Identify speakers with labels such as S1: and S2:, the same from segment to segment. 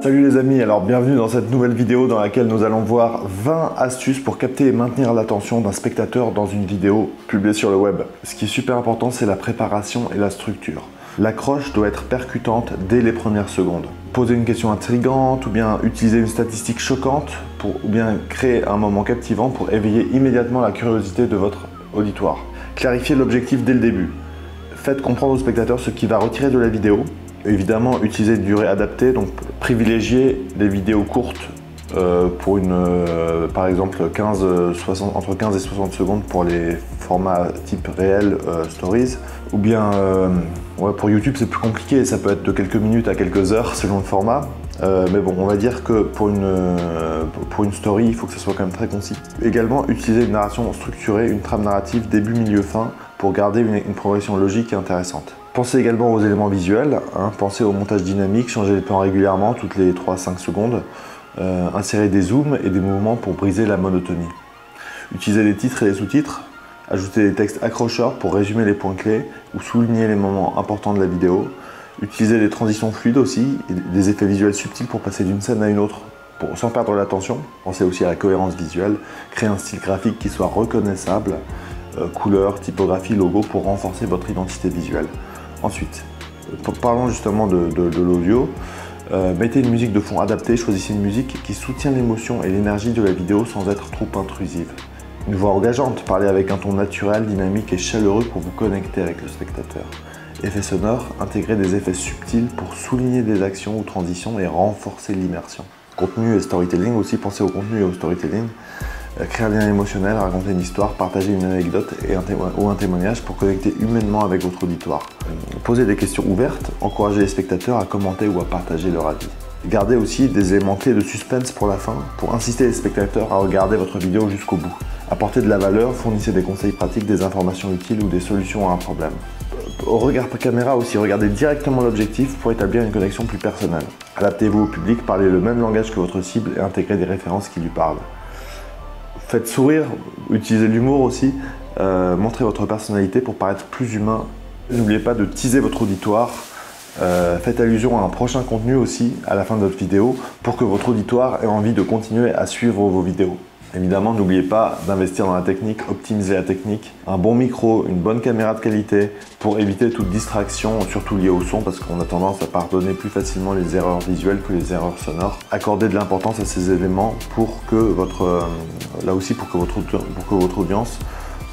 S1: Salut les amis, alors bienvenue dans cette nouvelle vidéo dans laquelle nous allons voir 20 astuces pour capter et maintenir l'attention d'un spectateur dans une vidéo publiée sur le web. Ce qui est super important, c'est la préparation et la structure. L'accroche doit être percutante dès les premières secondes. Poser une question intrigante ou bien utiliser une statistique choquante ou bien créer un moment captivant pour éveiller immédiatement la curiosité de votre auditoire. Clarifiez l'objectif dès le début. Faites comprendre au spectateur ce qu'il va retirer de la vidéo. Évidemment, utilisez une durée adaptée, donc privilégiez des vidéos courtes pour par exemple entre 15 et 60 secondes pour les formats type réel stories. Ou bien pour YouTube c'est plus compliqué, ça peut être de quelques minutes à quelques heures selon le format. Mais bon, on va dire que pour une story, il faut que ce soit quand même très concis. Également, utilisez une narration structurée, une trame narrative début, milieu, fin pour garder une progression logique et intéressante. Pensez également aux éléments visuels, pensez au montage dynamique, changez les plans régulièrement, toutes les 3-5 secondes. Insérez des zooms et des mouvements pour briser la monotonie. Utilisez les titres et les sous-titres. Ajoutez des textes accrocheurs pour résumer les points clés ou souligner les moments importants de la vidéo. Utilisez des transitions fluides aussi, et des effets visuels subtils pour passer d'une scène à une autre sans perdre l'attention. Pensez aussi à la cohérence visuelle. Créez un style graphique qui soit reconnaissable, couleurs, typographie, logo pour renforcer votre identité visuelle. Ensuite, parlons justement de l'audio. Mettez une musique de fond adaptée, choisissez une musique qui soutient l'émotion et l'énergie de la vidéo sans être trop intrusive. Une voix engageante, parlez avec un ton naturel, dynamique et chaleureux pour vous connecter avec le spectateur. Effets sonores, intégrez des effets subtils pour souligner des actions ou transitions et renforcer l'immersion. Contenu et storytelling aussi, pensez au contenu et au storytelling. Créer un lien émotionnel, raconter une histoire, partager une anecdote ou un témoignage pour connecter humainement avec votre auditoire. Posez des questions ouvertes, encouragez les spectateurs à commenter ou à partager leur avis. Gardez aussi des éléments clés de suspense pour la fin, pour inciter les spectateurs à regarder votre vidéo jusqu'au bout. Apportez de la valeur, fournissez des conseils pratiques, des informations utiles ou des solutions à un problème. Au regard par caméra aussi, regardez directement l'objectif pour établir une connexion plus personnelle. Adaptez-vous au public, parlez le même langage que votre cible et intégrez des références qui lui parlent. Faites sourire, utilisez l'humour aussi, montrez votre personnalité pour paraître plus humain. N'oubliez pas de teaser votre auditoire. Faites allusion à un prochain contenu aussi à la fin de votre vidéo pour que votre auditoire ait envie de continuer à suivre vos vidéos. Évidemment, n'oubliez pas d'investir dans la technique, optimiser la technique, un bon micro, une bonne caméra de qualité pour éviter toute distraction, surtout liée au son parce qu'on a tendance à pardonner plus facilement les erreurs visuelles que les erreurs sonores. Accordez de l'importance à ces éléments pour que votre audience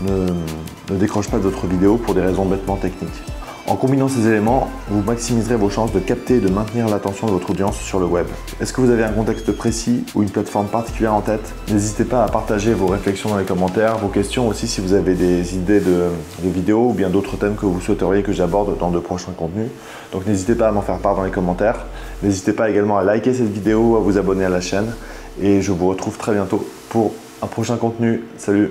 S1: ne décroche pas de votre vidéo pour des raisons bêtement techniques. En combinant ces éléments, vous maximiserez vos chances de capter et de maintenir l'attention de votre audience sur le web. Est-ce que vous avez un contexte précis ou une plateforme particulière en tête? N'hésitez pas à partager vos réflexions dans les commentaires, vos questions aussi si vous avez des idées de vidéos ou bien d'autres thèmes que vous souhaiteriez que j'aborde dans de prochains contenus. Donc n'hésitez pas à m'en faire part dans les commentaires. N'hésitez pas également à liker cette vidéo, à vous abonner à la chaîne et je vous retrouve très bientôt pour un prochain contenu. Salut!